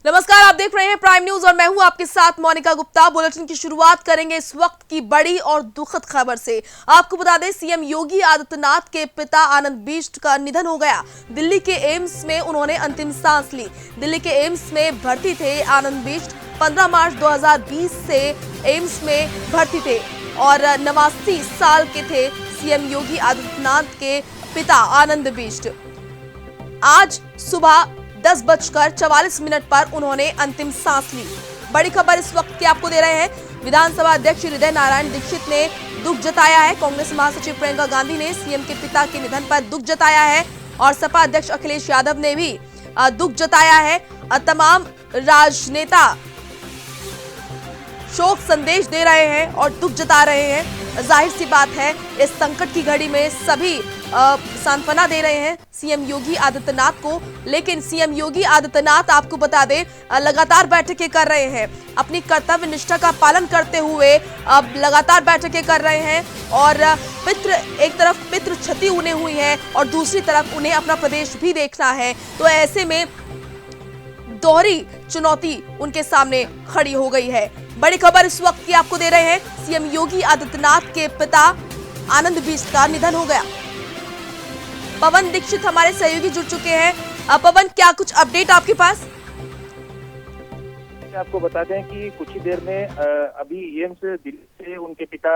नमस्कार, आप देख रहे हैं प्राइम न्यूज और मैं हूं आपके साथ मोनिका गुप्ता। बुलेटिन की शुरुआत करेंगे इस वक्त की बड़ी और दुखद खबर से। आपको बता दें, सीएम योगी आदित्यनाथ के पिता आनंद बिष्ट का निधन हो गया। दिल्ली के एम्स में उन्होंने अंतिम सांस ली। दिल्ली के एम्स में भर्ती थे आनंद बिष्ट। 15 मार्च 2020 से एम्स में भर्ती थे और 89 साल के थे सीएम योगी आदित्यनाथ के पिता आनंद बिष्ट। आज सुबह 10:44 पर उन्होंने अंतिम सांस ली। बड़ी खबर इस वक्त की आपको दे रहे हैं। विधानसभा अध्यक्ष हृदय नारायण दीक्षित ने दुख जताया है। कांग्रेस महासचिव प्रियंका गांधी ने सीएम के पिता के निधन पर दुख जताया है और सपा अध्यक्ष अखिलेश यादव ने भी दुख जताया है। तमाम राजनेता शोक संदेश दे रहे हैं और दुख जता रहे हैं। जाहिर सी बात है, इस संकट की घड़ी में सभी सांत्वना दे रहे हैं सीएम योगी आदित्यनाथ को। लेकिन सीएम योगी आदित्यनाथ, आपको बता दें, लगातार बैठकें कर रहे हैं। अपनी कर्तव्य निष्ठा का पालन करते हुए अब लगातार बैठकें कर रहे हैं और एक तरफ पितृ क्षति उन्हें हुई है और दूसरी तरफ उन्हें अपना प्रदेश भी देखना है। तो ऐसे में दोहरी चुनौती उनके सामने खड़ी हो गई है। बड़ी खबर इस वक्त की आपको दे रहे हैं। सीएम योगी आदित्यनाथ के पिता आनंद बिष्ट का निधन हो गया। पवन दीक्षित हमारे सहयोगी जुड़ चुके हैं। पवन, क्या कुछ अपडेट आपके पास? आपको बता दें कि कुछ ही देर में अभी एम्स दिल्ली से उनके पिता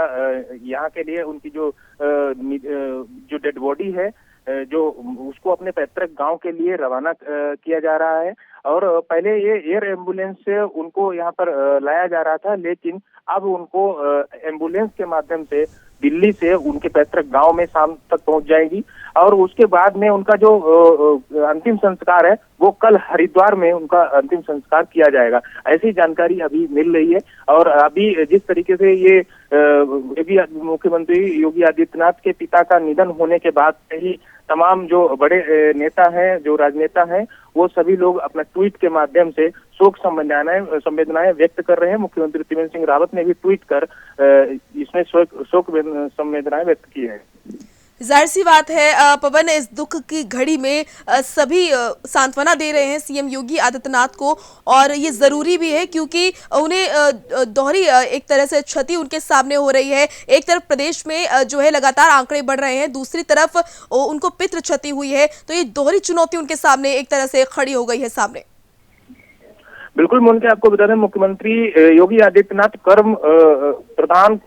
यहाँ के लिए उनकी जो डेड बॉडी है, जो उसको अपने पैतृक गांव के लिए रवाना किया जा रहा है। और पहले ये एयर एम्बुलेंस से उनको यहाँ पर लाया जा रहा था, लेकिन अब उनको एम्बुलेंस के माध्यम से दिल्ली से उनके पैतृक गांव में शाम तक पहुंच जाएगी और उसके बाद में उनका जो अंतिम संस्कार है वो कल हरिद्वार में उनका अंतिम संस्कार किया जाएगा। ऐसी जानकारी अभी मिल रही है। और अभी जिस तरीके से ये मुख्यमंत्री योगी आदित्यनाथ के पिता का निधन होने के बाद से ही तमाम जो बड़े नेता हैं, जो राजनेता हैं, वो सभी लोग अपना ट्वीट के माध्यम से शोक संवेदनाएं व्यक्त कर रहे हैं। मुख्यमंत्री त्रिवेंद्र सिंह रावत ने भी ट्वीट कर इसमें शोक संवेदनाएं व्यक्त की है। जाहिर सी बात है पवन, इस दुख की घड़ी में सभी सांत्वना दे रहे हैं सीएम योगी आदित्यनाथ को और ये जरूरी भी है क्योंकि उन्हें दोहरी एक तरह से क्षति उनके सामने हो रही है। एक तरफ प्रदेश में जो है लगातार आंकड़े बढ़ रहे हैं, दूसरी तरफ उनको पितृ क्षति हुई है। तो ये दोहरी चुनौती उनके सामने एक तरह से खड़ी हो गई है सामने। बिल्कुल मोनिका, आपको बता दें, मुख्यमंत्री योगी आदित्यनाथ कर्म प्रधान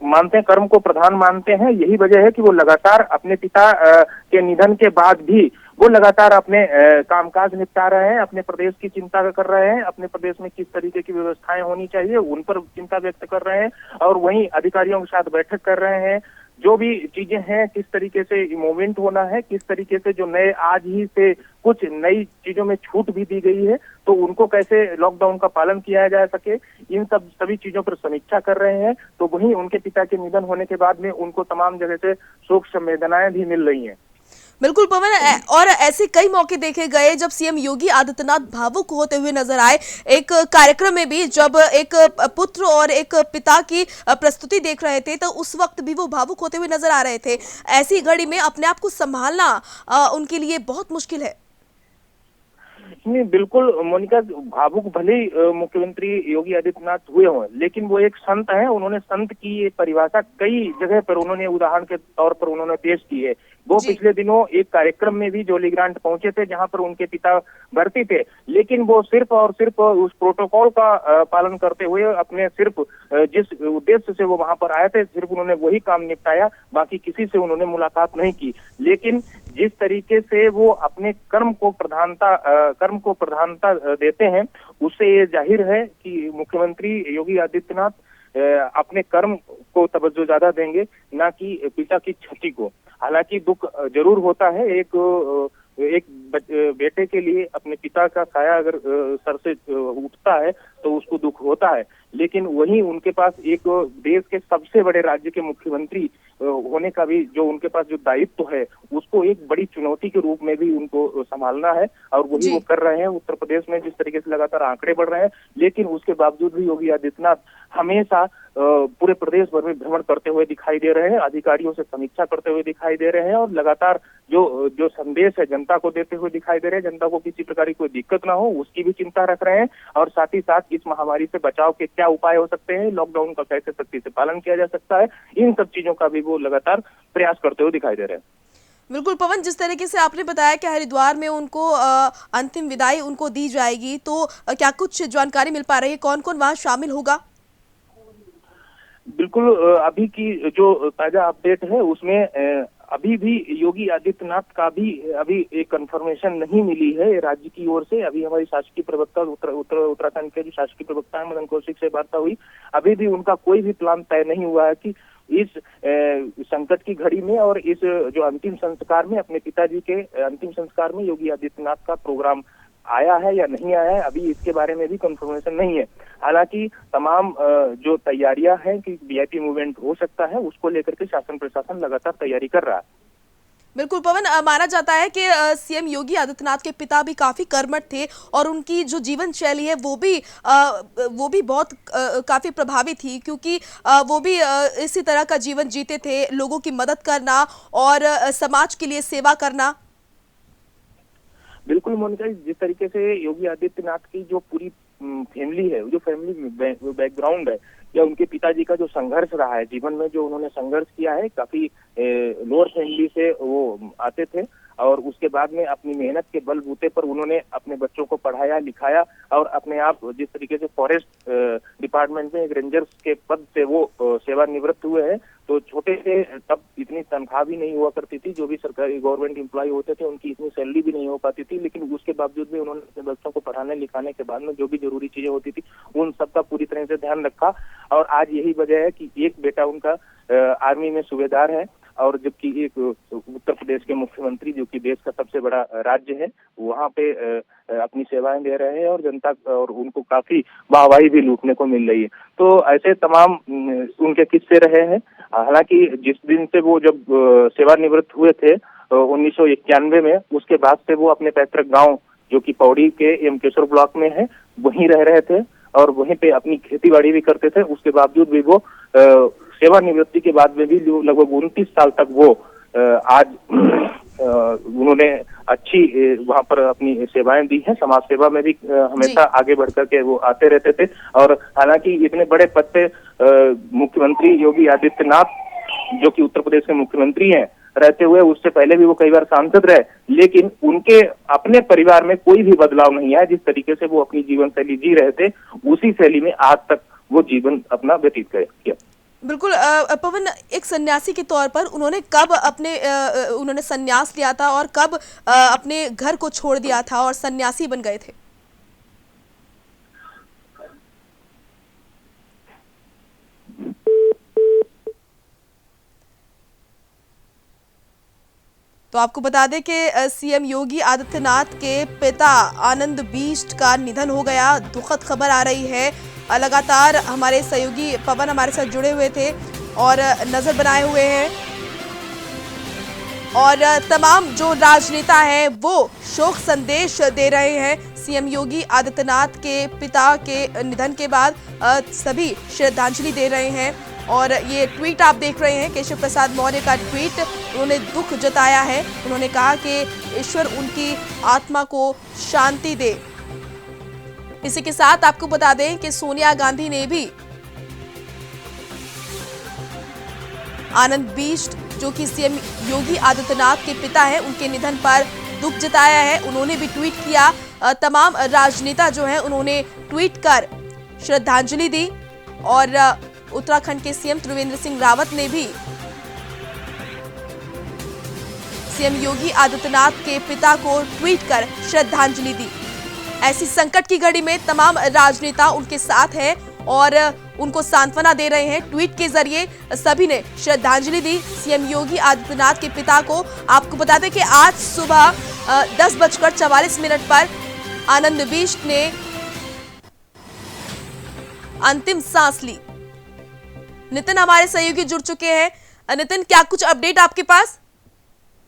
मानते हैं, कर्म को प्रधान मानते हैं। यही वजह है कि वो लगातार अपने पिता के निधन के बाद भी वो लगातार अपने कामकाज निपटा रहे हैं, अपने प्रदेश की चिंता कर रहे हैं, अपने प्रदेश में किस तरीके की व्यवस्थाएं होनी चाहिए उन पर चिंता व्यक्त कर रहे हैं और वहीं अधिकारियों के साथ बैठक कर रहे हैं। जो भी चीजें हैं, किस तरीके से मूवमेंट होना है, किस तरीके से जो नए आज ही से कुछ नई चीजों में छूट भी दी गई है तो उनको कैसे लॉकडाउन का पालन किया जा सके, इन सभी चीजों पर समीक्षा कर रहे हैं। तो वहीं उनके पिता के निधन होने के बाद में उनको तमाम जगह से शोक संवेदनाएं भी मिल रही हैं। बिल्कुल पवन, और ऐसे कई मौके देखे गए जब सीएम योगी आदित्यनाथ भावुक होते हुए नजर आए। एक कार्यक्रम में भी जब एक पुत्र और एक पिता की प्रस्तुति देख रहे थे तो उस वक्त भी वो भावुक होते हुए नजर आ रहे थे। ऐसी घड़ी में अपने आप को संभालना उनके लिए बहुत मुश्किल है। नहीं, बिल्कुल मोनिका, भावुक भले मुख्यमंत्री योगी आदित्यनाथ हुए हों, लेकिन वो एक संत हैं। उन्होंने संत की ये परिभाषा कई जगह पर उन्होंने उदाहरण के तौर पर उन्होंने पेश की है। वो पिछले दिनों एक कार्यक्रम में भी जोली ग्रांट पहुंचे थे जहां पर उनके पिता भर्ती थे, लेकिन वो सिर्फ और सिर्फ उस प्रोटोकॉल का पालन करते हुए अपने सिर्फ जिस उद्देश्य से वो वहां पर आए थे सिर्फ उन्होंने वही काम निपटाया, बाकी किसी से उन्होंने मुलाकात नहीं की। लेकिन जिस तरीके से वो अपने कर्म को प्रधानता देते हैं, उससे ये जाहिर है कि मुख्यमंत्री योगी आदित्यनाथ अपने कर्म को तवज्जो ज्यादा देंगे, ना कि पिता की क्षति को। हालांकि दुख जरूर होता है, एक बेटे के लिए अपने पिता का साया अगर सर से उठता है तो उसको दुख होता है, लेकिन वहीं उनके पास एक देश के सबसे बड़े राज्य के मुख्यमंत्री होने का भी जो उनके पास जो दायित्व है उसको एक बड़ी चुनौती के रूप में भी उनको संभालना है, और वही वो कर रहे हैं। उत्तर प्रदेश में जिस तरीके से लगातार आंकड़े बढ़ रहे हैं, लेकिन उसके बावजूद भी योगी आदित्यनाथ हमेशा पूरे प्रदेश भर में भ्रमण करते हुए दिखाई दे रहे हैं, अधिकारियों से समीक्षा करते हुए दिखाई दे रहे हैं, और लगातार जो संदेश है जनता को देते हुए दिखाई दे रहे हैं। जनता को किसी प्रकार की कोई दिक्कत ना हो उसकी भी चिंता रख रहे हैं, और साथ ही साथ इस महामारी से बचाव के क्या उपाय हो सकते हैं, लॉकडाउन का कैसे सख्ती से पालन किया जा सकता है, इन सब चीजों का भी वो लगातार प्रयास करते हुए दिखाई दे रहे हैं। बिल्कुल पवन, जिस तरीके से आपने बताया कि हरिद्वार में उनको अंतिम विदाई उनको दी जाएगी, तो क्या कुछ जानकारी मिल पा रही है, कौन कौन वहां शामिल होगा? बिल्कुल, अभी की जो ताजा अपडेट है उसमें अभी भी योगी आदित्यनाथ का भी अभी एक कंफर्मेशन नहीं मिली है राज्य की ओर से। अभी हमारी शासकीय प्रवक्ता उत्तराखंड के जो शासकीय प्रवक्ता है मदन कौशिक से वार्ता हुई, अभी भी उनका कोई भी प्लान तय नहीं हुआ है कि इस संकट की घड़ी में और इस जो अंतिम संस्कार में, अपने पिताजी के अंतिम संस्कार में योगी आदित्यनाथ का प्रोग्राम आया है या नहीं आया है, अभी इसके बारे में भी कंफर्मेशन नहीं है। हालांकि तमाम जो तैयारियां हैं कि वीआईपी मूवमेंट हो सकता है, उसको लेकर के शासन प्रशासन लगातार तैयारी कर रहा है। बिल्कुल पवन, माना जाता है कि सीएम योगी आदित्यनाथ के पिता भी काफी कर्मठ थे और उनकी जो जीवन शैली है वो भी बहुत काफी प्रभावी थी, क्योंकि वो भी इसी तरह का जीवन जीते थे, लोगों की मदद करना और समाज के लिए सेवा करना। बिल्कुल मोनिका, जिस तरीके से योगी आदित्यनाथ की जो पूरी फैमिली है, जो फैमिली बैकग्राउंड है, या उनके पिताजी का जो संघर्ष रहा है जीवन में, जो उन्होंने संघर्ष किया है, काफी लोअर फैमिली से वो आते थे, और उसके बाद में अपनी मेहनत के बलबूते पर उन्होंने अपने बच्चों को पढ़ाया लिखाया, और अपने आप जिस तरीके से फॉरेस्ट डिपार्टमेंट में एक रेंजर्स के पद से वो सेवानिवृत्त हुए हैं। तो छोटे से तब इतनी तनख्वाह भी नहीं हुआ करती थी, जो भी सरकारी गवर्नमेंट एम्प्लॉय होते थे उनकी इतनी सैलरी भी नहीं हो पाती थी, लेकिन उसके बावजूद भी उन्होंने अपने बच्चों को पढ़ाने लिखाने के बाद में जो भी जरूरी चीजें होती थी उन सबका पूरी तरह से ध्यान रखा। और आज यही वजह है कि एक बेटा उनका आर्मी में सूबेदार है, और जबकि एक उत्तर प्रदेश के मुख्यमंत्री, जो कि देश का सबसे बड़ा राज्य है, वहाँ पे अपनी सेवाएं दे रहे हैं, और जनता और उनको काफी वाहवाही भी लूटने को मिल रही है। तो ऐसे तमाम उनके किस्से रहे हैं। हालांकि जिस दिन से वो जब सेवानिवृत्त हुए थे 1991 में, उसके बाद से वो अपने पैतृक गाँव जो कि पौड़ी के यमकेश्वर ब्लॉक में है, वहीं रह रहे थे और वहीं पे अपनी खेती बाड़ी भी करते थे। उसके बावजूद भी वो सेवानिवृत्ति के बाद में भी लगभग 29 साल तक वो आज उन्होंने अच्छी वहां पर अपनी सेवाएं दी हैं। समाज सेवा में भी हमेशा आगे बढ़ करके वो आते रहते थे। और हालांकि इतने बड़े पद पे मुख्यमंत्री योगी आदित्यनाथ, जो कि उत्तर प्रदेश के मुख्यमंत्री हैं, रहते हुए, उससे पहले भी वो कई बार सांसद रहे, लेकिन उनके अपने परिवार में कोई भी बदलाव नहीं आया। जिस तरीके से वो अपनी जीवन शैली जी रहे थे, उसी शैली में आज तक वो जीवन अपना व्यतीत किया। बिल्कुल पवन, एक सन्यासी के तौर पर उन्होंने कब उन्होंने सन्यास लिया था और कब अपने घर को छोड़ दिया था और सन्यासी बन गए थे? तो आपको बता दें कि सीएम योगी आदित्यनाथ के पिता आनंद बिष्ट का निधन हो गया। दुखद खबर आ रही है। लगातार हमारे सहयोगी पवन हमारे साथ जुड़े हुए थे और नजर बनाए हुए हैं, और तमाम जो राजनेता हैं वो शोक संदेश दे रहे हैं। सीएम योगी आदित्यनाथ के पिता के निधन के बाद सभी श्रद्धांजलि दे रहे हैं, और ये ट्वीट आप देख रहे हैं, केशव प्रसाद मौर्य का ट्वीट। उन्होंने दुख जताया है। उन्होंने कहा कि ईश्वर उनकी आत्मा को शांति दे। इसी के साथ आपको बता दें कि सोनिया गांधी ने भी आनंद बिष्ट, जो कि सीएम योगी आदित्यनाथ के पिता हैं, उनके निधन पर दुख जताया है। उन्होंने भी ट्वीट किया। तमाम राजनेता जो हैं उन्होंने ट्वीट कर श्रद्धांजलि दी, और उत्तराखंड के सीएम त्रिवेंद्र सिंह रावत ने भी सीएम योगी आदित्यनाथ के पिता को ट्वीट कर श्रद्धांजलि दी। ऐसी संकट की घड़ी में तमाम राजनेता उनके साथ हैं और उनको सांत्वना दे रहे हैं। ट्वीट के जरिए सभी ने श्रद्धांजलि दी सीएम योगी आदित्यनाथ के पिता को। आपको बता दें कि आज सुबह 10:44 पर आनंद बिष्ट ने अंतिम सांस ली। नितिन हमारे सहयोगी जुड़ चुके हैं। नितिन, क्या कुछ अपडेट आपके पास?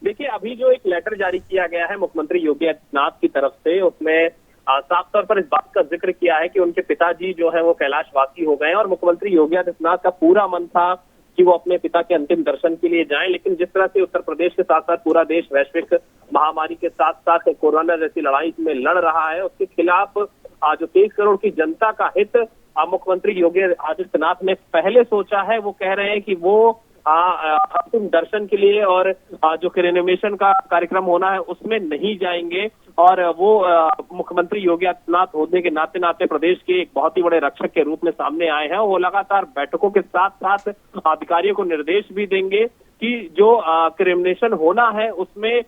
देखिए, अभी जो एक लेटर जारी किया गया है मुख्यमंत्री योगी आदित्यनाथ की तरफ से, उसमें साफ तौर पर इस बात का जिक्र किया है कि उनके पिताजी जो है वो कैलाशवासी हो गए हैं और मुख्यमंत्री योगी आदित्यनाथ का पूरा मन था कि वो अपने पिता के अंतिम दर्शन के लिए जाएं। लेकिन जिस तरह से उत्तर प्रदेश के साथ साथ पूरा देश वैश्विक महामारी के साथ साथ कोरोना जैसी लड़ाई में लड़ रहा है, उसके खिलाफ जो 23 करोड़ की जनता का हित मुख्यमंत्री योगी आदित्यनाथ ने पहले सोचा है। वो कह रहे हैं कि वो अंतिम दर्शन के लिए और जो रेनोवेशन का कार्यक्रम होना है उसमें नहीं जाएंगे, और वो मुख्यमंत्री योगी आदित्यनाथ होने के नाते नाते प्रदेश के एक बहुत ही बड़े रक्षक के रूप में सामने आए हैं। वो लगातार बैठकों के साथ साथ अधिकारियों को निर्देश भी देंगे कि जो रेनोवेशन होना है उसमें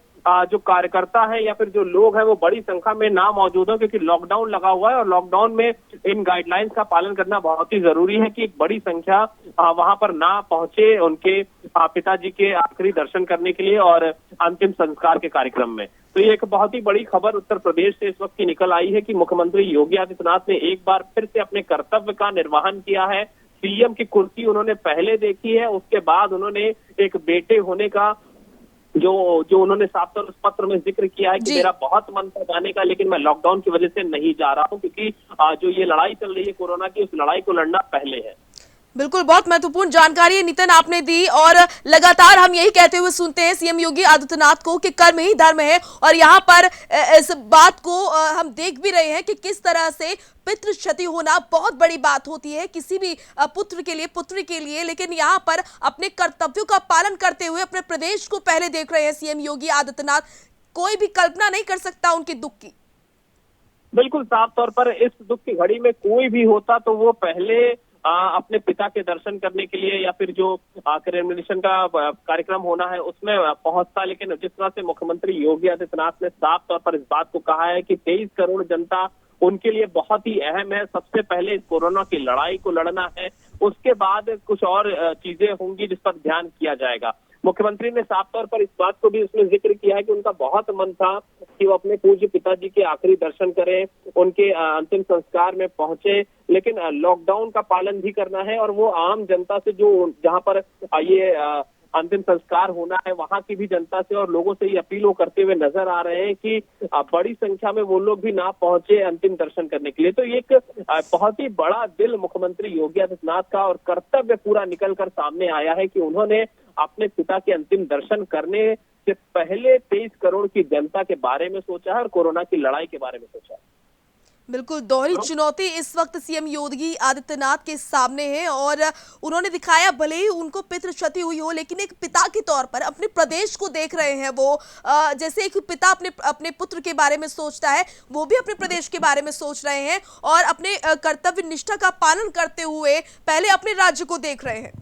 जो कार्यकर्ता है या फिर जो लोग हैं वो बड़ी संख्या में ना मौजूद हो, क्योंकि लॉकडाउन लगा हुआ है और लॉकडाउन में इन गाइडलाइंस का पालन करना बहुत ही जरूरी है कि एक बड़ी संख्या वहां पर ना पहुंचे उनके पिताजी के आखिरी दर्शन करने के लिए और अंतिम संस्कार के कार्यक्रम में। तो ये एक बहुत ही बड़ी खबर उत्तर प्रदेश से इस वक्त की निकल आई है कि मुख्यमंत्री योगी आदित्यनाथ ने एक बार फिर से अपने कर्तव्य का निर्वहन किया है। सीएम की कुर्सी उन्होंने पहले देखी है, उसके बाद उन्होंने एक बेटे होने का जो उन्होंने साफ तौर पर पत्र में जिक्र किया है कि मेरा बहुत मन था जाने का, लेकिन मैं लॉकडाउन की वजह से नहीं जा रहा हूं, क्योंकि जो ये लड़ाई चल रही है कोरोना की, उस लड़ाई को लड़ना पहले है। बिल्कुल, बहुत महत्वपूर्ण जानकारी नितिन आपने दी, और लगातार हम यही कहते हुए सुनते हैं सीएम योगी आदित्यनाथ को कि कर्म ही धर्म है, और यहाँ पर इस बात को हम देख भी रहे हैं कि किस तरह से पितृ क्षति होना बहुत बड़ी बात होती है किसी भी पुत्र के लिए, पुत्री के लिए। लेकिन यहाँ पर अपने कर्तव्यों का पालन करते हुए अपने प्रदेश को पहले देख रहे हैं सीएम योगी आदित्यनाथ। कोई भी कल्पना नहीं कर सकता उनके दुख की। बिल्कुल, साफ तौर पर इस दुख की घड़ी में कोई भी होता तो वो पहले अपने पिता के दर्शन करने के लिए या फिर जो रेनोवेशन का कार्यक्रम होना है उसमें पहुंचता। लेकिन जिस तरह से मुख्यमंत्री योगी आदित्यनाथ ने साफ तौर पर इस बात को कहा है कि 23 करोड़ जनता उनके लिए बहुत ही अहम है, सबसे पहले इस कोरोना की लड़ाई को लड़ना है, उसके बाद कुछ और चीजें होंगी जिस पर ध्यान किया जाएगा। मुख्यमंत्री ने साफ तौर पर इस बात को भी उसमें जिक्र किया है कि उनका बहुत मन था कि वो अपने पूज्य पिताजी के आखिरी दर्शन करें, उनके अंतिम संस्कार में पहुंचे, लेकिन लॉकडाउन का पालन भी करना है और वो आम जनता से जो जहां पर ये अंतिम संस्कार होना है वहां की भी जनता से और लोगों से ये अपील करते हुए नजर आ रहे हैं कि बड़ी संख्या में वो लोग भी ना पहुंचे अंतिम दर्शन करने के लिए। तो ये एक बहुत ही बड़ा दिल मुख्यमंत्री योगी आदित्यनाथ का और कर्तव्य पूरा निकल कर सामने आया है कि उन्होंने अपने पिता के अंतिम दर्शन करने से पहले 23 करोड़ की जनता के बारे में सोचा है और कोरोना की लड़ाई के बारे में सोचा है। बिल्कुल, दोहरी चुनौती इस वक्त सीएम योगी आदित्यनाथ के सामने है, और उन्होंने दिखाया भले ही उनको पितृ क्षति हुई हो, लेकिन एक पिता के तौर पर अपने प्रदेश को देख रहे हैं वो। जैसे एक पिता अपने पुत्र के बारे में सोचता है, वो भी अपने प्रदेश के बारे में सोच रहे हैं और अपने कर्तव्य निष्ठा का पालन करते हुए पहले अपने राज्य को देख रहे हैं।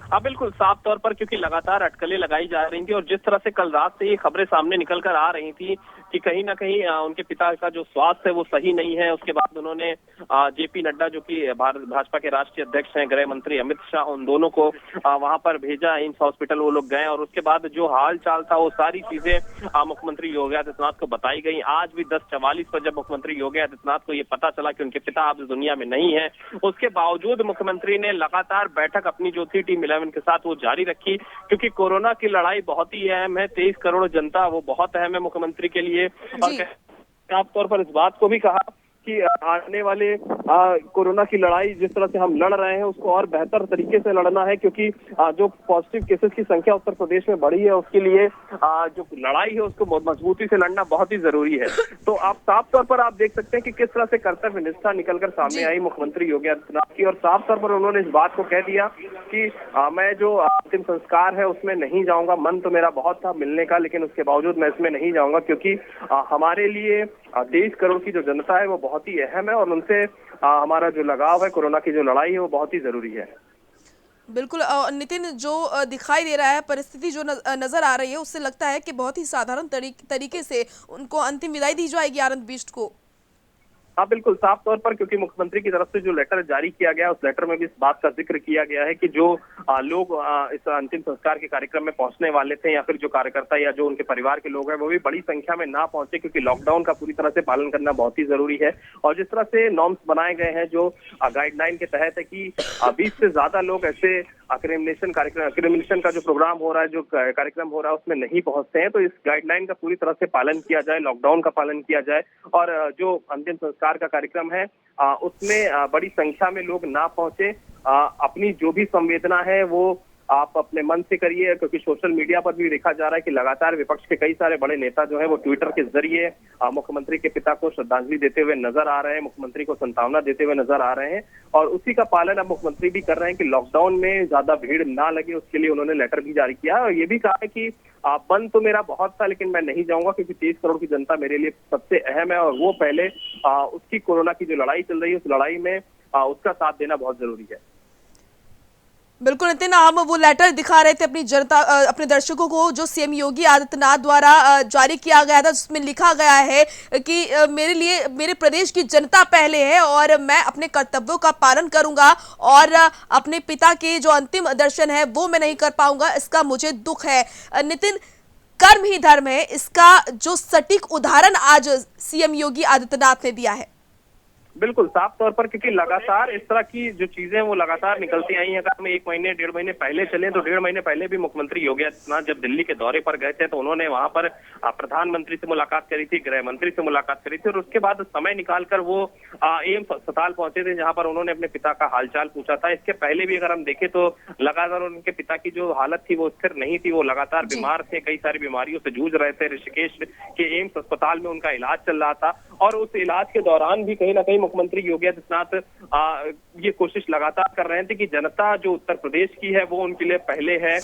हाँ बिल्कुल, साफ तौर पर क्योंकि लगातार अटकलें लगाई जा रही थी और जिस तरह से कल रात से ये खबरें सामने निकल कर आ रही थी कि कहीं ना कहीं उनके पिता का जो स्वास्थ्य है वो सही नहीं है। उसके बाद उन्होंने जेपी नड्डा जो कि भाजपा के राष्ट्रीय अध्यक्ष हैं, गृह मंत्री अमित शाह, उन दोनों को वहां पर भेजा, एम्स हॉस्पिटल वो लोग गए और उसके बाद जो हाल चाल था वो सारी चीजें मुख्यमंत्री योगी आदित्यनाथ को बताई गई। आज भी 10:44 पर जब मुख्यमंत्री योगी आदित्यनाथ को ये पता चला कि उनके पिता अब इस दुनिया में नहीं है, उसके बावजूद मुख्यमंत्री ने लगातार बैठक अपनी जो थी टीम 11 के साथ वो जारी रखी, क्योंकि कोरोना की लड़ाई बहुत ही अहम है। 23 करोड़ जनता वो बहुत अहम है मुख्यमंत्री के लिए। और साफ तौर पर इस बात को भी कहा कि आने वाले कोरोना की लड़ाई जिस तरह से हम लड़ रहे हैं उसको और बेहतर तरीके से लड़ना है, क्योंकि जो पॉजिटिव केसेस की संख्या उत्तर प्रदेश में बढ़ी है उसके लिए जो लड़ाई है उसको मजबूती से लड़ना बहुत ही जरूरी है। तो आप साफ तौर पर आप देख सकते हैं कि किस तरह से कर्तव्य निष्ठा निकलकर सामने आई मुख्यमंत्री योगी आदित्यनाथ की, और साफ तौर पर उन्होंने इस बात को कह दिया कि मैं जो अंतिम संस्कार है उसमें नहीं जाऊंगा। मन तो मेरा बहुत था मिलने का, लेकिन उसके बावजूद मैं इसमें नहीं जाऊंगा, क्योंकि हमारे लिए 23 करोड़ की जो जनता है वो बहुत ही अहम है और उनसे हमारा जो लगाव है, कोरोना की जो लड़ाई है वो बहुत ही जरूरी है। बिल्कुल नितिन, जो दिखाई दे रहा है, परिस्थिति जो नजर आ रही है, उससे लगता है कि बहुत ही साधारण तरीके से उनको अंतिम विदाई दी जाएगी आनंद बिष्ट को। हाँ बिल्कुल, साफ तौर पर क्योंकि मुख्यमंत्री की तरफ से जो लेटर जारी किया गया उस लेटर में भी इस बात का जिक्र किया गया है कि जो लोग इस अंतिम संस्कार के कार्यक्रम में पहुंचने वाले थे या फिर जो कार्यकर्ता या जो उनके परिवार के लोग हैं वो भी बड़ी संख्या में ना पहुंचे, क्योंकि लॉकडाउन का पूरी तरह से पालन करना बहुत ही जरूरी है। और जिस तरह से नॉर्म्स बनाए गए हैं जो गाइडलाइन के तहत है कि 20 से ज्यादा लोग ऐसे क्रिमिनेशन का जो प्रोग्राम हो रहा है, जो कार्यक्रम हो रहा है, उसमें नहीं पहुंचते हैं। तो इस गाइडलाइन का पूरी तरह से पालन किया जाए, लॉकडाउन का पालन किया जाए और जो अंतिम संस्कार का कार्यक्रम है उसमें बड़ी संख्या में लोग ना पहुंचे। अपनी जो भी संवेदना है वो आप अपने मन से करिए, क्योंकि सोशल मीडिया पर भी देखा जा रहा है कि लगातार विपक्ष के कई सारे बड़े नेता जो है वो ट्विटर के जरिए मुख्यमंत्री के पिता को श्रद्धांजलि देते हुए नजर आ रहे हैं, मुख्यमंत्री को सांत्वना देते हुए नजर आ रहे हैं। और उसी का पालन अब मुख्यमंत्री भी कर रहे हैं कि लॉकडाउन में ज्यादा भीड़ ना लगे, उसके लिए उन्होंने लेटर भी जारी किया है और ये भी कहा है कि बंद तो मेरा बहुत था लेकिन मैं नहीं जाऊंगा, क्योंकि 30 करोड़ की जनता मेरे लिए सबसे अहम है और वो पहले उसकी कोरोना की जो लड़ाई चल रही है उस लड़ाई में उसका साथ देना बहुत जरूरी है। बिल्कुल नितिन, हम वो लेटर दिखा रहे थे अपनी जनता, अपने दर्शकों को, जो सीएम योगी आदित्यनाथ द्वारा जारी किया गया था, जिसमें लिखा गया है कि मेरे लिए मेरे प्रदेश की जनता पहले है और मैं अपने कर्तव्यों का पालन करूंगा और अपने पिता के जो अंतिम दर्शन है वो मैं नहीं कर पाऊंगा, इसका मुझे दुख है। नितिन, कर्म ही धर्म है, इसका जो सटीक उदाहरण आज सीएम योगी आदित्यनाथ ने दिया है। बिल्कुल साफ तौर पर, क्योंकि लगातार इस तरह की जो चीजें वो लगातार निकलती आई हैं। अगर हम 1 महीने 1.5 महीने पहले चले तो 1.5 महीने पहले भी मुख्यमंत्री योगी आदित्यनाथ जब दिल्ली के दौरे पर गए थे तो उन्होंने वहां पर प्रधानमंत्री से मुलाकात करी थी, गृह मंत्री से मुलाकात करी थी और उसके बाद समय निकालकर वो एम्स अस्पताल पहुंचे थे, जहां पर उन्होंने अपने पिता का हालचाल पूछा था। इसके पहले भी अगर हम देखें तो लगातार उनके पिता की जो हालत थी वो स्थिर नहीं थी, वो लगातार बीमार थे, कई सारी बीमारियों से जूझ रहे थे। ऋषिकेश के एम्स अस्पताल में उनका इलाज चल रहा था और उस इलाज के दौरान भी कहीं ना कहीं मुख्यमंत्री योगी आदित्यनाथ ये कोशिश लगातार कर रहे थे कि जनता जो उत्तर प्रदेश की है वो उनके लिए पहले है।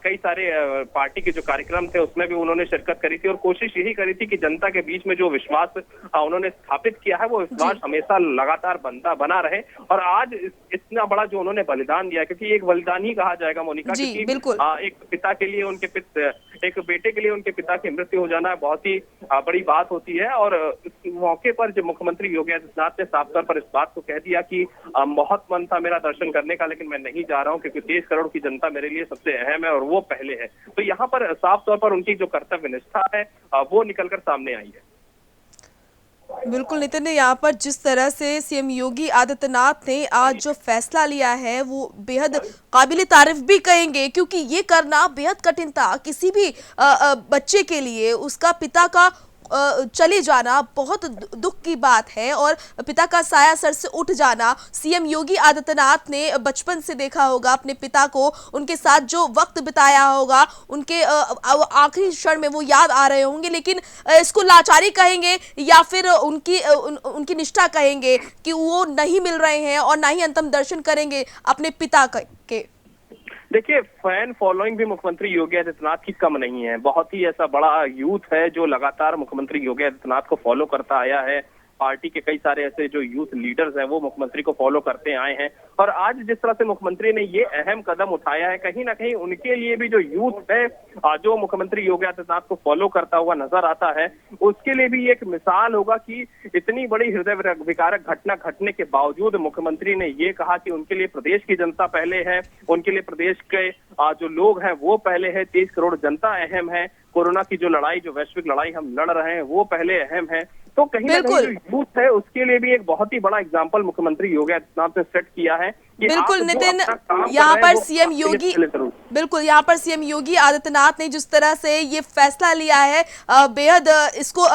कई सारे पार्टी के जो कार्यक्रम थे उसमें भी उन्होंने शिरकत करी थी और कोशिश यही करी थी कि जनता के बीच में जो विश्वास उन्होंने स्थापित किया है वो विश्वास हमेशा लगातार बना रहे। और आज इतना बड़ा जो उन्होंने बलिदान दिया, क्योंकि एक बलिदान ही कहा जाएगा मोनिका, क्योंकि एक पिता के लिए एक बेटे के लिए उनके पिता की मृत्यु हो जाना बहुत ही बड़ी बात होती है। और इस मौके पर जब मुख्यमंत्री योगी आदित्यनाथ ने साफ तौर पर इस बात को कह दिया कि बहुत मन था मेरा दर्शन करने का लेकिन मैं नहीं जा रहा हूं, क्योंकि 30 करोड़ की जनता मेरे लिए सबसे अहम है और वो पहले है। तो यहाँ पर साफ तौर पर उनकी जो कर्तव्य निष्ठा है वो निकलकर सामने आई है। बिल्कुल नितिन, ने यहाँ पर जिस तरह से सीएम योगी आदित्यनाथ ने आज जो फैसला लिया है वो बेहद काबिल तारीफ भी कहेंगे, क्योंकि ये करना बेहद कठिन था किसी भी बच्चे के लिए। उसका पिता का चले जाना बहुत दुख की बात है और पिता का साया सर से उठ जाना। सीएम योगी आदित्यनाथ ने बचपन से देखा होगा अपने पिता को, उनके साथ जो वक्त बिताया होगा, उनके आखिरी क्षण में वो याद आ रहे होंगे, लेकिन इसको लाचारी कहेंगे या फिर उनकी निष्ठा कहेंगे कि वो नहीं मिल रहे हैं और ना ही अंतिम दर्शन करेंगे अपने पिता के। देखिए, फैन फॉलोइंग भी मुख्यमंत्री योगी आदित्यनाथ की कम नहीं है। बहुत ही ऐसा बड़ा यूथ है जो लगातार मुख्यमंत्री योगी आदित्यनाथ को फॉलो करता आया है। पार्टी के कई सारे ऐसे जो यूथ लीडर्स हैं वो मुख्यमंत्री को फॉलो करते आए हैं और आज जिस तरह से मुख्यमंत्री ने ये अहम कदम उठाया है, कहीं ना कहीं उनके लिए भी जो यूथ है जो मुख्यमंत्री योगी आदित्यनाथ को फॉलो करता हुआ नजर आता है, उसके लिए भी एक मिसाल होगा कि इतनी बड़ी हृदय विकारक घटना घटने के बावजूद मुख्यमंत्री ने ये कहा कि उनके लिए प्रदेश की जनता पहले है, उनके लिए प्रदेश के जो लोग हैं वो पहले है, 30 करोड़ जनता अहम है, कोरोना की जो लड़ाई, जो वैश्विक लड़ाई हम लड़ रहे हैं वो पहले अहम है। तो कहीं ना कहीं जो यूथ है उसके लिए भी एक बहुत ही बड़ा एग्जाम्पल मुख्यमंत्री योगी आदित्यनाथ ने सेट किया है। बिल्कुल नितिन, यहाँ पर सीएम योगी यहाँ पर सीएम योगी आदित्यनाथ ने जिस तरह से ये फैसला लिया है बेहद इसको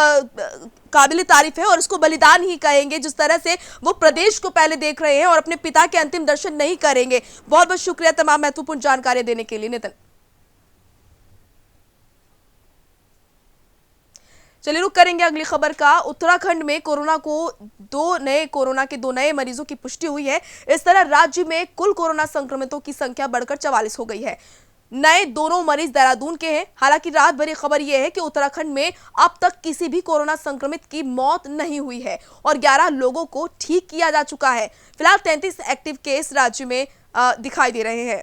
काबिल तारीफ है और इसको बलिदान ही कहेंगे, जिस तरह से वो प्रदेश को पहले देख रहे हैं और अपने पिता के अंतिम दर्शन नहीं करेंगे। बहुत बहुत शुक्रिया तमाम महत्वपूर्ण जानकारी देने के लिए नितिन। चलिए रुक करेंगे अगली खबर का। उत्तराखंड में कोरोना के दो नए मरीजों की पुष्टि हुई है। इस तरह राज्य में कुल कोरोना संक्रमितों की संख्या बढ़कर 44 हो गई है। नए दोनों मरीज देहरादून के हैं। हालांकि राहत भरी खबर यह है कि उत्तराखंड में अब तक किसी भी कोरोना संक्रमित की मौत नहीं हुई है और 11 लोगों को ठीक किया जा चुका है। फिलहाल 33 एक्टिव केस राज्य में दिखाई दे रहे हैं।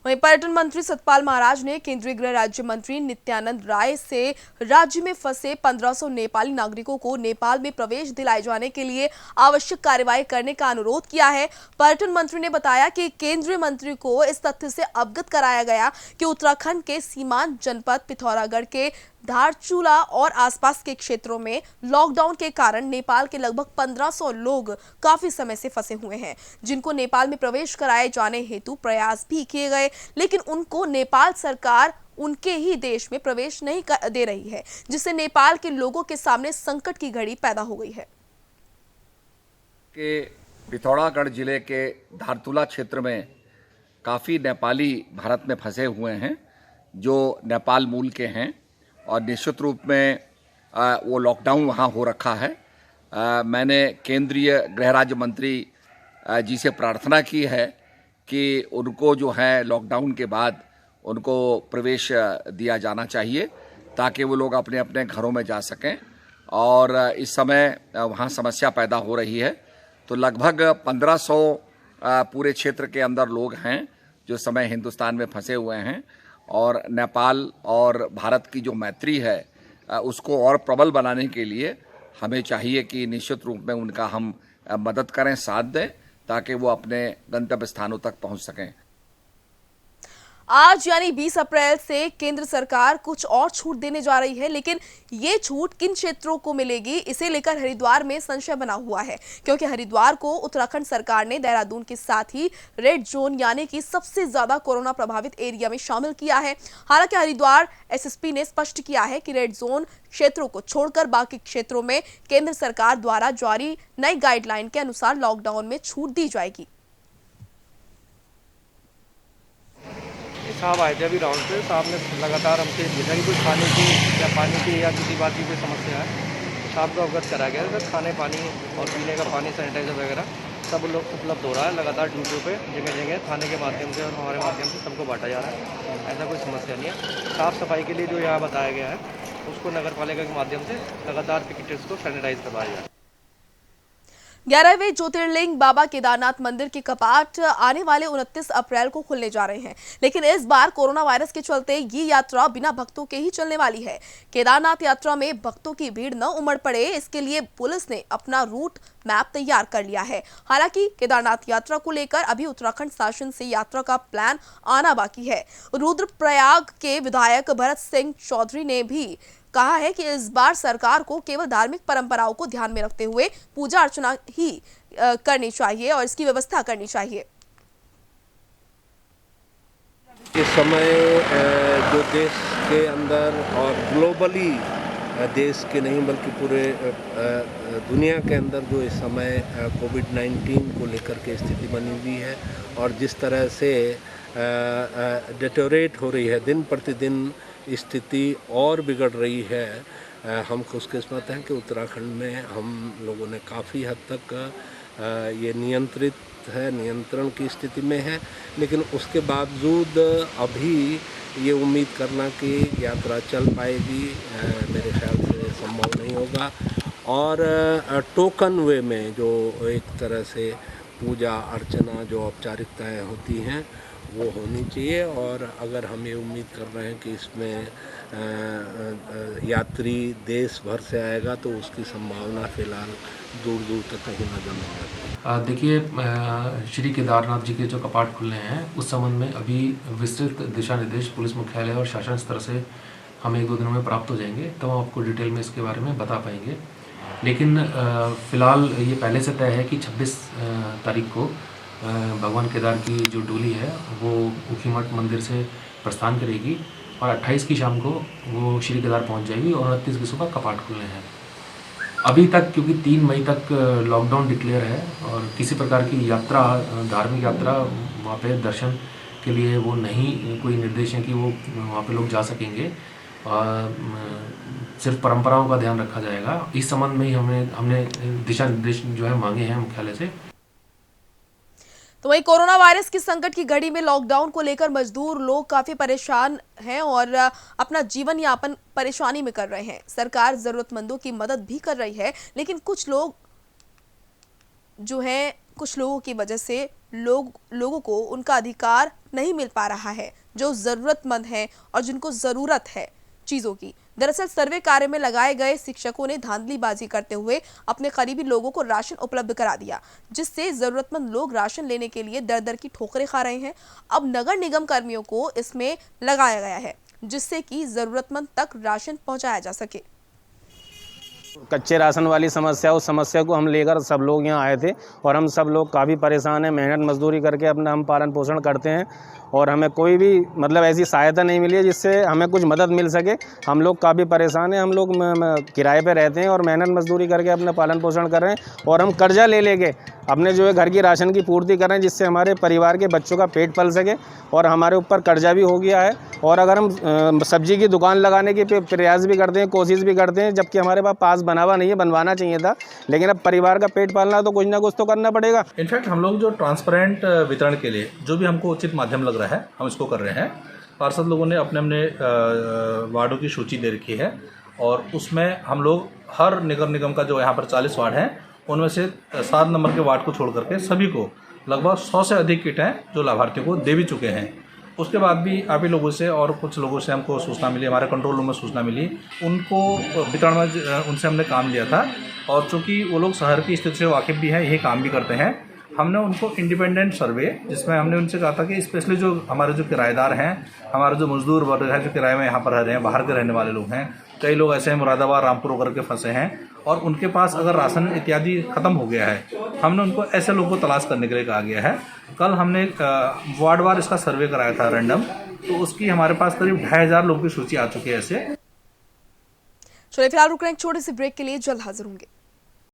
वहीं पर्यटन मंत्री सतपाल महाराज ने केंद्रीय गृह राज्य मंत्री नित्यानंद राय से राज्य में फंसे 1500 नेपाली नागरिकों को नेपाल में प्रवेश दिलाए जाने के लिए आवश्यक कार्रवाई करने का अनुरोध किया है। पर्यटन मंत्री ने बताया कि केंद्रीय मंत्री को इस तथ्य से अवगत कराया गया कि उत्तराखंड के सीमांत जनपद पिथौरागढ़ के धारचूला और आसपास के क्षेत्रों में लॉकडाउन के कारण नेपाल के लगभग 1500 लोग काफी समय से फंसे हुए हैं, जिनको नेपाल में प्रवेश कराए जाने हेतु प्रयास भी किए गए, लेकिन उनको नेपाल सरकार उनके ही देश में प्रवेश नहीं दे रही है, जिससे नेपाल के लोगों के सामने संकट की घड़ी पैदा हो गई है। के पिथौरागढ़ जिले के धारचूला क्षेत्र में काफ़ी नेपाली भारत में फंसे हुए हैं जो नेपाल मूल के हैं और निश्चित रूप में वो लॉकडाउन वहाँ हो रखा है। मैंने केंद्रीय गृह राज्य मंत्री जी से प्रार्थना की है कि उनको जो है लॉकडाउन के बाद उनको प्रवेश दिया जाना चाहिए ताकि वो लोग अपने अपने घरों में जा सकें। और इस समय वहाँ समस्या पैदा हो रही है, तो लगभग 1500 पूरे क्षेत्र के अंदर लोग हैं जो समय हिंदुस्तान में फंसे हुए हैं और नेपाल और भारत की जो मैत्री है उसको और प्रबल बनाने के लिए हमें चाहिए कि निश्चित रूप में उनका हम मदद करें, साथ दें ताकि वो अपने गंतव्य स्थानों तक पहुंच सकें। आज यानी 20 अप्रैल से केंद्र सरकार कुछ और छूट देने जा रही है, लेकिन ये छूट किन क्षेत्रों को मिलेगी इसे लेकर हरिद्वार में संशय बना हुआ है, क्योंकि हरिद्वार को उत्तराखंड सरकार ने देहरादून के साथ ही रेड जोन यानी कि सबसे ज्यादा कोरोना प्रभावित एरिया में शामिल किया है। हालांकि हरिद्वार एसएसपी ने स्पष्ट किया है कि रेड जोन क्षेत्रों को छोड़कर बाकी क्षेत्रों में केंद्र सरकार द्वारा जारी नई गाइडलाइन के अनुसार लॉकडाउन में छूट दी जाएगी। साहब आए थे अभी राउंड पे, साहब ने लगातार हमसे पूछा कि कुछ खाने की या पानी की या किसी बात की कोई समस्या है, साहब को अवगत कराया गया है। खाने पानी और पीने का पानी, सैनिटाइजर वगैरह सब लोग उपलब्ध हो रहा है लगातार ड्यूटियों पे जगह जगह थाने के माध्यम से और हमारे माध्यम से सबको बांटा जा रहा है। ऐसा कोई समस्या नहीं है। साफ़ सफाई के लिए जो यहाँ बताया गया है उसको नगर पालिका के माध्यम से लगातार पिकेटर्स को सैनिटाइज करवाया जा रहा है। 11वें ज्योतिर्लिंग बाबा केदारनाथ मंदिर के कपाट आने वाले 29 अप्रैल को खुलने जा रहे हैं, लेकिन इस बार कोरोना वायरस के चलते ये यात्रा बिना भक्तों के ही चलने वाली है। केदारनाथ यात्रा में भक्तों की भीड़ न उमड़ पड़े, इसके लिए पुलिस ने अपना रूट मैप तैयार कर लिया है। हालांकि केदारनाथ यात्रा को लेकर अभी उत्तराखंड शासन से यात्रा का प्लान आना बाकी है। रुद्रप्रयाग के विधायक भरत सिंह चौधरी ने भी कहा है कि इस बार सरकार को केवल धार्मिक परंपराओं को ध्यान में रखते हुए पूजा अर्चना ही करनी चाहिए और इसकी व्यवस्था करनी चाहिए। इस समय जो देश के अंदर और ग्लोबली देश के नहीं बल्कि पूरे दुनिया के अंदर जो इस समय कोविड-19 को लेकर के स्थिति बनी हुई है और जिस तरह से डिटेरियोरेट हो रही है, दिन प्रतिदिन स्थिति और बिगड़ रही है। हम खुशकिस्मत हैं कि उत्तराखंड में हम लोगों ने काफ़ी हद तक ये नियंत्रण की स्थिति में है, लेकिन उसके बावजूद अभी ये उम्मीद करना कि यात्रा चल पाएगी मेरे ख्याल से संभव नहीं होगा। और टोकन वे में जो एक तरह से पूजा अर्चना जो औपचारिकताएं होती हैं वो होनी चाहिए। और अगर हम ये उम्मीद कर रहे हैं कि इसमें यात्री देश भर से आएगा तो उसकी संभावना फ़िलहाल दूर दूर तक कहीं नजर नहीं आती। देखिए, श्री केदारनाथ जी के जो कपाट खुलने हैं उस संबंध में अभी विस्तृत दिशा निर्देश पुलिस मुख्यालय और शासन स्तर से हमें 1-2 दिनों में प्राप्त हो जाएंगे, तो हम आपको डिटेल में इसके बारे में बता पाएंगे। लेकिन फ़िलहाल ये पहले से तय है कि 26 तारीख को भगवान केदार की जो डोली है वो ऊखीमठ मंदिर से प्रस्थान करेगी और 28 की शाम को वो श्री केदार पहुंच जाएगी और 29 की सुबह कपाट खुलने हैं। अभी तक क्योंकि 3 मई तक लॉकडाउन डिक्लेयर है और किसी प्रकार की यात्रा, धार्मिक यात्रा वहाँ पे दर्शन के लिए वो नहीं कोई निर्देश है कि वो वहाँ पे लोग जा सकेंगे। सिर्फ परंपराओं का ध्यान रखा जाएगा। इस संबंध में ही हमने दिशा निर्देश जो है मांगे हैं मुख्यालय से। तो वहीं कोरोना वायरस की संकट की घड़ी में लॉकडाउन को लेकर मजदूर लोग काफी परेशान हैं और अपना जीवन यापन परेशानी में कर रहे हैं। सरकार जरूरतमंदों की मदद भी कर रही है, लेकिन कुछ लोग जो है कुछ लोगों की वजह से लोगों को उनका अधिकार नहीं मिल पा रहा है, जो जरूरतमंद हैं और जिनको जरूरत है चीजों की। दरअसल सर्वे कार्य में लगाए गए शिक्षकों ने धांधलीबाजी करते हुए अपने करीबी लोगों को राशन उपलब्ध करा दिया, जिससे जरूरतमंद लोग राशन लेने के लिए दर दर की ठोकरें खा रहे हैं। अब नगर निगम कर्मियों को इसमें लगाया गया है, जिससे कि जरूरतमंद तक राशन पहुंचाया जा सके। कच्चे राशन वाली समस्या, उस समस्या को हम लेकर सब लोग यहाँ आए थे और हम सब लोग काफ़ी परेशान हैं। मेहनत मजदूरी करके अपना हम पालन पोषण करते हैं और हमें कोई भी मतलब ऐसी सहायता नहीं मिली है जिससे हमें कुछ मदद मिल सके। हम लोग काफ़ी परेशान हैं। हम लोग किराए पे रहते हैं और मेहनत मजदूरी करके अपना पालन पोषण कर रहे हैं और हम कर्जा ले लेके अपने जो है घर की राशन की पूर्ति कर रहे हैं, जिससे हमारे परिवार के बच्चों का पेट पल सके। और हमारे ऊपर कर्जा भी हो गया है और अगर हम सब्जी की दुकान लगाने के प्रयास भी करते हैं, कोशिश भी करते हैं, जबकि हमारे पास बनावा नहीं है, बनवाना चाहिए था, लेकिन अब परिवार का पेट पालना तो कुछ ना कुछ तो करना पड़ेगा। इनफैक्ट हम लोग जो ट्रांसपेरेंट वितरण के लिए जो भी हमको उचित माध्यम लग रहा है हम इसको कर रहे हैं। पार्षद लोगों ने अपने अपने वार्डों की सूची दे रखी है और उसमें हम लोग हर नगर निगम का जो यहाँ पर 40 वार्ड हैं उनमें से 7 नंबर के वार्ड को छोड़ करके सभी को लगभग 100 से अधिक किटें जो लाभार्थियों को दे भी चुके हैं। उसके बाद भी आप ही लोगों से और कुछ लोगों से हमको सूचना मिली, हमारे कंट्रोल रूम में सूचना मिली, उनको वितरण में उनसे हमने काम लिया था और चूँकि वो लोग शहर की स्थिति से वाकिफ़ भी हैं, यही काम भी करते हैं, हमने उनको इंडिपेंडेंट सर्वे जिसमें हमने उनसे कहा था कि स्पेशली जो हमारे जो किराएदार हैं, हमारे जो मजदूर वर्ग है जो किराए में यहाँ पर रह रहे हैं, बाहर के रहने वाले लोग हैं, कई लोग ऐसे हैं मुरादाबाद रामपुर होकर के फंसे हैं और उनके पास अगर राशन इत्यादि ख़त्म हो गया है, हमने उनको ऐसे लोगों को तलाश करने के लिए कहा गया है। कल हमने वार्ड वार इसका सर्वे कराया था रैंडम, तो उसकी हमारे पास करीब 2500 लोगों की सूची आ चुकी है ऐसे। चलिए फिलहाल रुक रहे हैं एक छोटे से ब्रेक के लिए, जल्द हाजिर होंगे।